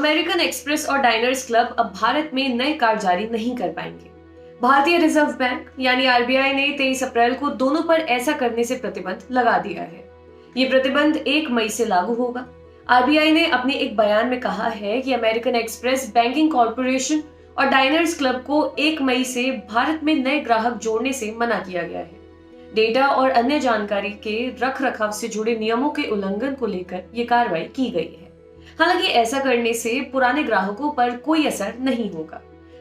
American express और diners club अब भारत में नए कार्ड जारी नहीं कर पाएंगे। भारतीय रिजर्व बैंक यानी आरबीआई ने 23 अप्रैल को दोनों पर ऐसा करने से प्रतिबंध लगा दिया है। ये प्रतिबंध 1 मई से लागू होगा। आरबीआई ने अपने एक बयान में कहा है कि अमेरिकन एक्सप्रेस बैंकिंग कॉरपोरेशन और डाइनर्स क्लब को 1 मई से भारत में नए ग्राहक जोड़ने से मना किया गया है। डेटा और अन्य जानकारी के रख रखाव से जुड़े नियमों के उल्लंघन को लेकर ये कार्रवाई की गई है। हालांकि ऐसा करने से पुराने ग्राहकों पर कोई असर नहीं होगा।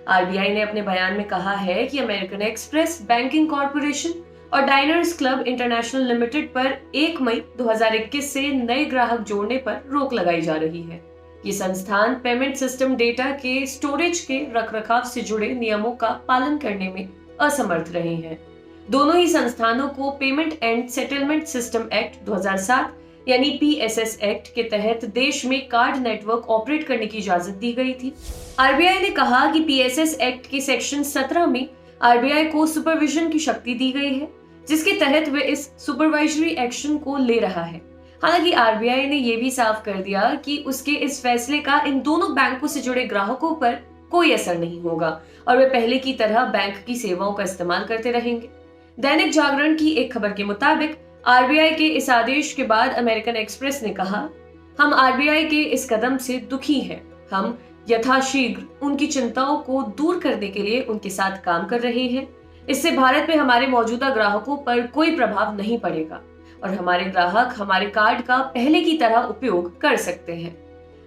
आरबीआई ने अपने बयान में कहा है कि अमेरिकन एक्सप्रेस बैंकिंग कॉरपोरेशन और डाइनर्स क्लब इंटरनेशनल लिमिटेड पर 1 मई 2021 से नए ग्राहक जोड़ने पर रोक लगाई जा रही है। ये संस्थान पेमेंट सिस्टम डेटा के स्टोरेज के रखरखाव से जुड़े नियमों का पालन करने में असमर्थ रहे हैं। दोनों ही संस्थानों को payment and settlement system act 2007 यानी पीएसएस एक्ट के तहत देश में कार्ड नेटवर्क ऑपरेट करने की इजाजत दी गई थी। आरबीआई ने कहा कि पीएसएस एक्ट के सेक्शन 17 में आरबीआई को सुपरविजन की शक्ति दी गई है, जिसके तहत वे इस सुपरवाइजरी एक्शन को ले रहा है। हालांकि आरबीआई ने यह भी साफ कर दिया कि उसके इस फैसले का इन दोनों बैंकों से जुड़े ग्राहकों पर कोई असर नहीं होगा और वे पहले की तरह बैंक की सेवाओं का इस्तेमाल करते रहेंगे। दैनिक जागरण की एक खबर के मुताबिक आरबीआई के इस आदेश के बाद अमेरिकन एक्सप्रेस ने कहा, हम आरबीआई के इस कदम से दुखी हैं। हम यथाशीघ्र उनकी चिंताओं को दूर करने के लिए उनके साथ काम कर रहे हैं। इससे भारत में हमारे मौजूदा ग्राहकों पर कोई प्रभाव नहीं पड़ेगा और हमारे ग्राहक हमारे कार्ड का पहले की तरह उपयोग कर सकते हैं।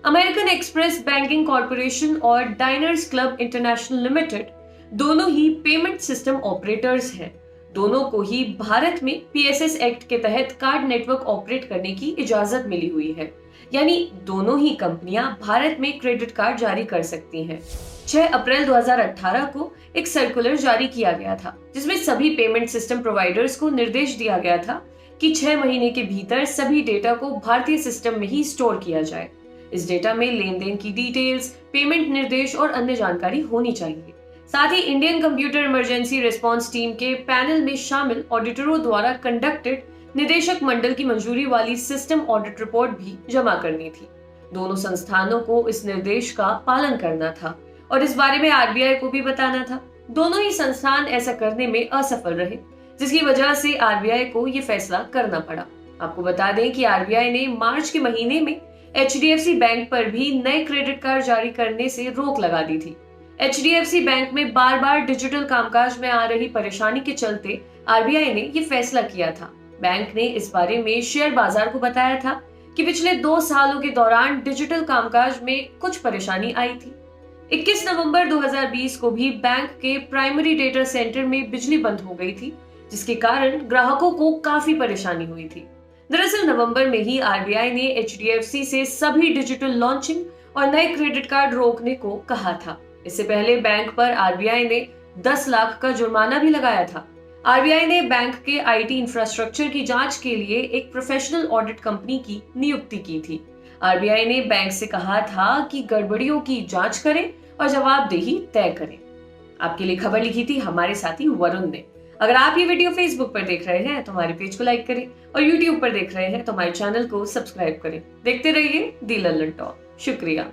अमेरिकन एक्सप्रेस बैंकिंग कॉरपोरेशन और डाइनर्स क्लब इंटरनेशनल लिमिटेड दोनों ही पेमेंट सिस्टम ऑपरेटर्स हैं। दोनों को ही भारत में पीएसएस एक्ट के तहत कार्ड नेटवर्क ऑपरेट करने की इजाजत मिली हुई है, यानी दोनों ही कंपनियां भारत में क्रेडिट कार्ड जारी कर सकती हैं। 6 अप्रैल 2018 को एक सर्कुलर जारी किया गया था, जिसमें सभी पेमेंट सिस्टम प्रोवाइडर्स को निर्देश दिया गया था कि 6 महीने के भीतर सभी डेटा को भारतीय सिस्टम में ही स्टोर किया जाए। इस डेटा में लेन देन की डिटेल्स, पेमेंट निर्देश और अन्य जानकारी होनी चाहिए। साथ ही Indian computer emergency response team के पैनल में शामिल ऑडिटरों द्वारा कंडक्टेड निदेशक मंडल की मंजूरी वाली सिस्टम ऑडिट रिपोर्ट भी जमा करनी थी। दोनों संस्थानों को इस निर्देश का पालन करना था और इस बारे में आरबीआई को भी बताना था। दोनों ही संस्थान ऐसा करने में असफल रहे, जिसकी वजह से आरबीआई को ये फैसला करना पड़ा। आपको बता दें कि आरबीआई ने मार्च के महीने में एचडीएफसी बैंक पर भी नए क्रेडिट कार्ड जारी करने से रोक लगा दी थी। एचडीएफसी बैंक में बार बार डिजिटल कामकाज में आ रही परेशानी के चलते आरबीआई ने ये फैसला किया था। बैंक ने इस बारे में शेयर बाजार को बताया था कि पिछले 2 सालों के दौरान डिजिटल कामकाज में कुछ परेशानी आई थी। 21 नवंबर 2020 को भी बैंक के प्राइमरी डेटा सेंटर में बिजली बंद हो गई थी, जिसके कारण ग्राहकों को काफी परेशानी हुई थी। दरअसल नवंबर में ही आरबीआई ने एचडीएफसी से सभी डिजिटल लॉन्चिंग और नए क्रेडिट कार्ड रोकने को कहा था। इससे पहले बैंक पर आरबीआई ने 10 लाख का जुर्माना भी लगाया था। आरबीआई ने बैंक के आईटी इंफ्रास्ट्रक्चर की जांच के लिए एक प्रोफेशनल ऑडिट कंपनी की नियुक्ति की थी। आरबीआई ने बैंक से कहा था कि गड़बड़ियों की जांच करें और जवाबदेही तय करें। आपके लिए खबर लिखी थी हमारे साथी वरुण ने। अगर आप ये वीडियो फेसबुक पर देख रहे हैं तो हमारे पेज को लाइक करें और यूट्यूब पर देख रहे हैं तो हमारे चैनल को सब्सक्राइब करें। देखते रहिए दी लल्लन टॉक। शुक्रिया।